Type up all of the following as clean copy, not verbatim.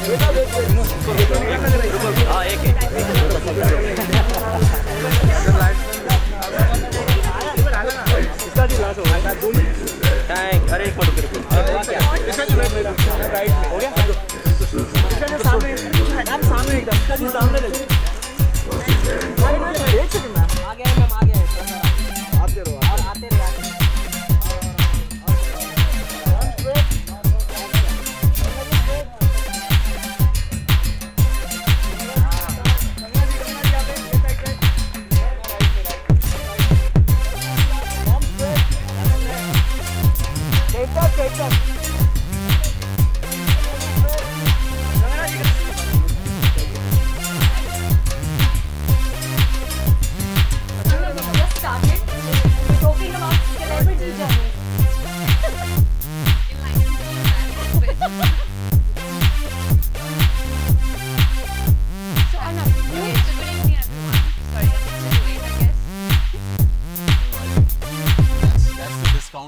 हाँ एक थैंक अरे एक मिनट हो गया सामने एकदम सामने ले एक सेकंड मैम आ गया है आते रहो और आते रहे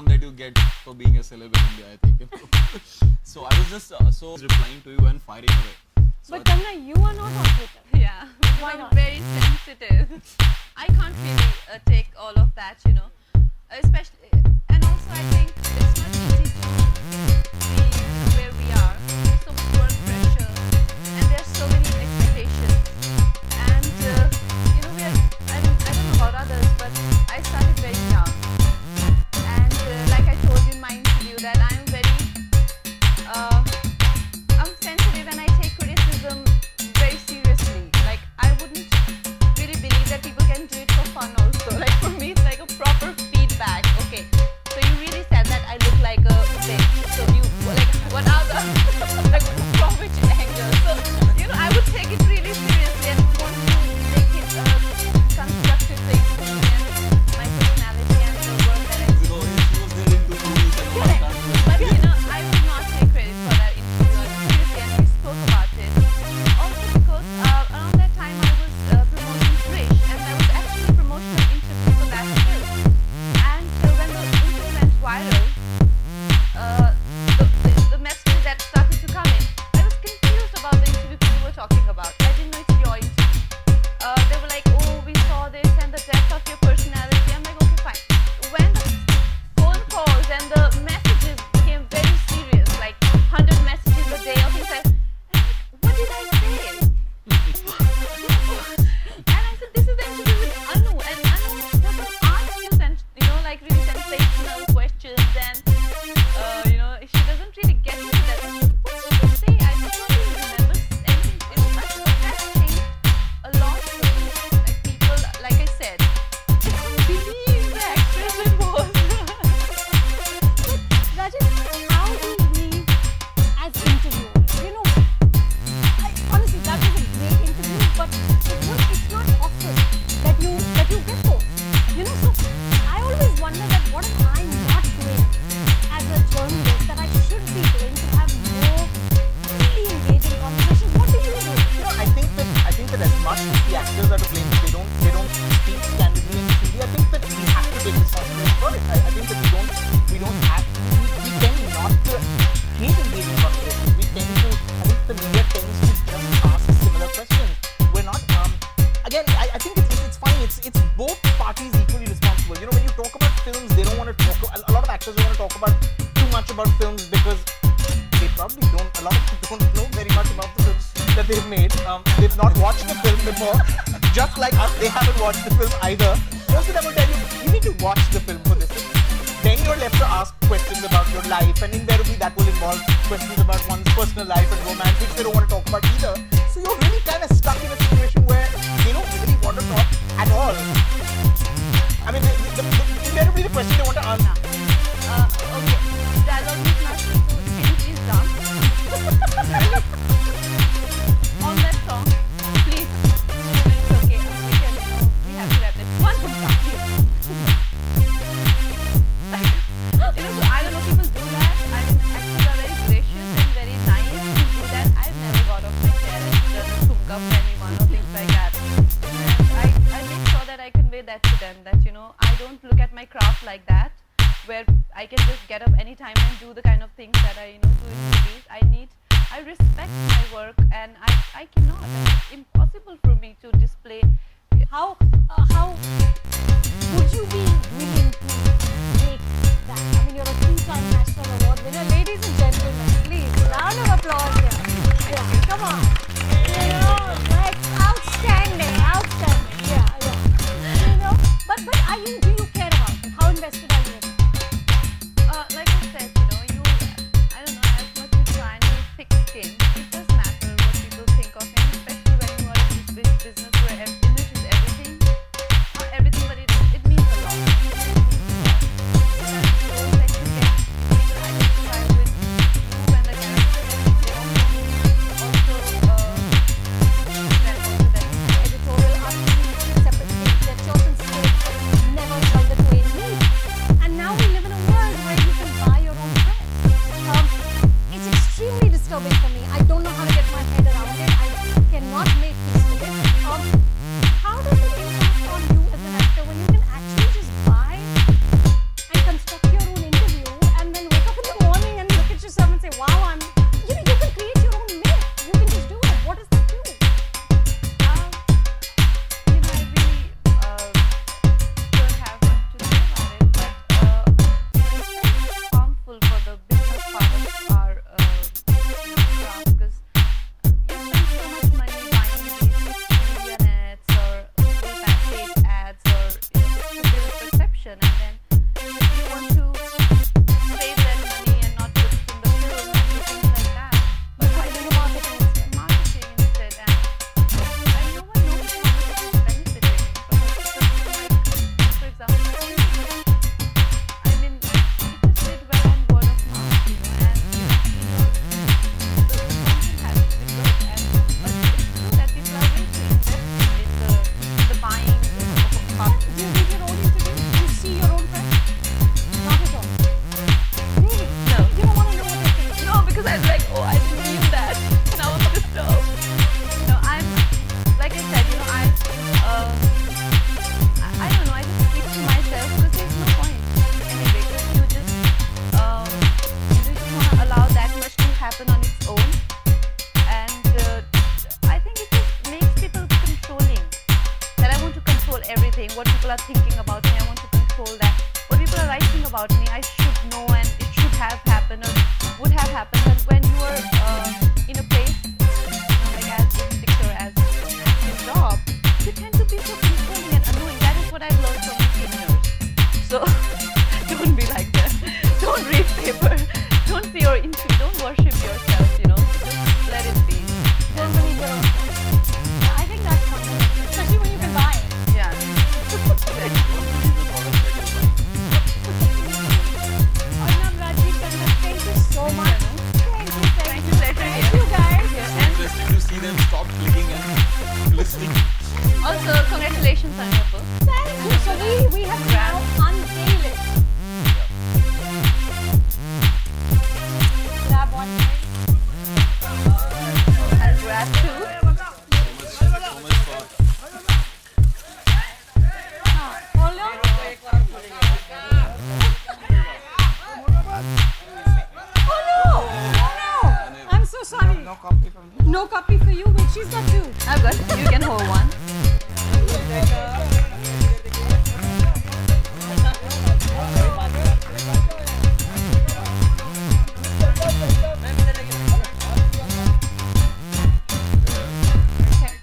that you get for being a celeb in India, I think. So I was just replying to you and firing away. So but Kangana, you are not on Twitter. Yeah, Why I'm not? very sensitive. I can't really take all of that, you know. Especially, and also I think it's not easy to be where we are. There's so much work pressure, and there's so many expectations. And you know, I don't know about others, but I started very young. And like I told you in my interview, that I'm very, I'm sensitive and I take criticism very seriously. Like I wouldn't really believe that people can do it for fun also. Like for me, it's like a proper feedback. Okay, so you really said that I look like a bitch. So you like what are the like from which angle? So you know, I would take it really seriously and want to make it a constructive thing for me and my personality and the work that I do. she was there into movies and all that. But you know, I would not take credit for that interview. Seriously, and we spoke about it. Also because around that time I was promoting Krish, and I was actually a promotional interview for that film. And when the interview went viral, the messages that started to come in, I was confused about the interview people were talking about. I didn't know it's your interview. They were like, oh, we saw this and the depth of your personality. I'm like, okay, fine. When the phone calls and the messages became very serious, like 100 messages a day or things like, what did I say? And I said, this is the interview with Anu, and Anu doesn't ask you, you know, like really sensational questions, and you know, she doesn't really get into that. What did you say? I don't really remember anything in much, but that changed a lot for me. Like people, like I said, they couldn't believe the actress it was. Rajan, how do we, as interviewers, you know, honestly, that was a great interview, but it's not often that you get those. You know, so I always wonder that what am I not doing as a journalist that I should be doing to have more really engaging conversations? What do you do? You know, I think that as much as the actors are to blame, they don't speak candidly and freely. I think that we have to take responsibility for it. I think that we tend not to create engaging conversations. We tend to, I think the media tends to just ask similar questions. We're not, again, I think it's fine. It's both parties equally responsible. You know, when you talk about films, they don't want to talk, a lot of actors don't want to talk about too much about films because they probably don't, a lot of people don't know very much about the films that they've made. They've not watched the film before. Just like us, they haven't watched the film either. Most of them will tell you need to watch the film for this. Then you're left to ask questions about your life, and invariably that will involve questions about one's personal life and romance, which they don't want to talk about either. So you're really kind of stuck in a situation where they don't really want to talk at all. I mean, invariably the question they want to answer. Okay, dialogue is not so can you please dance? On that song, please. It's okay, we have to wrap it. One more song, please. Like, you know, so I don't know, people do that. I mean, actors are very gracious and very nice to do that. I've never got off my chair and done a hook up anyone or things like that. And I make sure that I convey that to them, that, you know, I don't look at my craft like that, where I can just get up anytime and do the kind of things that respect my work, and I cannot. And it's impossible for me to display. How would you be willing to make that? I mean, you're a two-time national award winner. Ladies and gentlemen, please, round of applause here. Yeah, come on. You know, like, outstanding. Yeah. You know, but do you care about it? How invested are you in it? Like I said, you know, I don't know, as much you try and be thick-skinned, it does matter what people think of you, especially when you are in this business where image is everything. Not everything, but it means a lot. That's the role that you get. People identify with you and the character. They also that Editorial are two separate things. They're chosen states, never shall the twain meet. And now we live in a world where you can buy your own press. It's extremely disturbing for me. I don't know how to get my head around it. I cannot make peace with it. How does it impact on you as an actor when you can actually just buy and construct your own interview and then wake up in the morning and look at yourself and say, wow, you can create your own myth. You can just do it. What does that do? You know, I really don't have much to say about it, but it's harmful for the business part of our craft, because you spend so much money buying these media nets or paid ads or to build perception, and then you want to save that money and not put it in the film and things like that. But why do you marketing instead? And no one knows how much it is benefiting from something like, for example, I mean, it just did well on word of mouth, you know, and something has to be good. But it's true that people are willing to invest in the buying of parts. Do you read your own interview? Do you see your own press? Not at all. Really? No. You don't want to know what they think. No, because I was like, oh, I didn't mean that, and I was disturbed. No, I'm, like I said, you know, I don't know, I just keep to myself because there's no point anyway, because you just want to allow that much to happen on its own, and I think it just makes people controlling, that I want to control everything, what people are thinking about me, I want to control that, what people are writing about me, I should know, and it should have happened or would have happened. But when you are in a place, like as insecure as your job, you tend to be so controlling and annoying. That is what I've learned from my seniors. So don't be like that. Don't read paper. Don't see your interview. Don't worship yourself. You know, just let it be. Don't believe your own press. Yeah, I think that's fundamental, especially when you can buy it. Yeah. Arnab, Rajiv, Kanna, thank you so much. Thank you. Pleasure, Thank yeah. you guys. Interesting to see them stop clicking and listening. Also, congratulations on your book. Thank you. So we have to now unveil it. Grab one. I'll grab two. So much for Hold on. Oh no! I'm so sorry. No copy for me. No copy for you. Wait, she's got two. I've got two. You can hold one.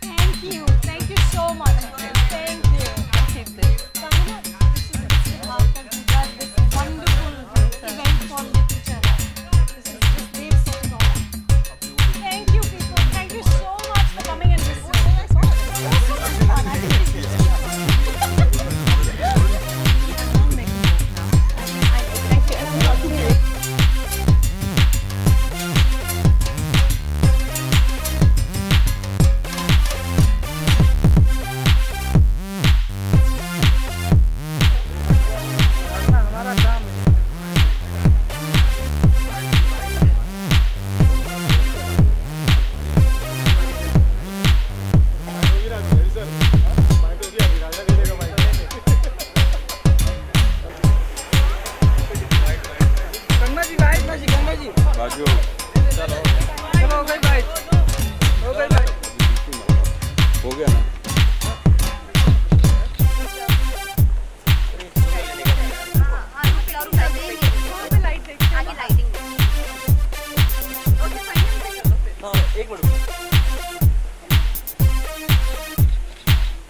Thank you. Thank you so much. Thank you. Keep this. Kangana, this is how Kanti does this wonderful event called literature. This is just they've set it all up. Thank you, people. Thank you so much for coming and listening. It was so much fun. I think this is एक minute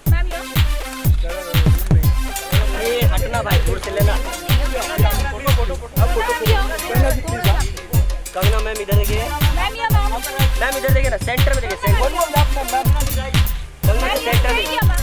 ma'am ये हटना भाई दूर से लेना Kangana ma'am इधर देखिए ma'am इधर देखिए ना सेंटर में देखिए सेंटर कंगना के सेंटर में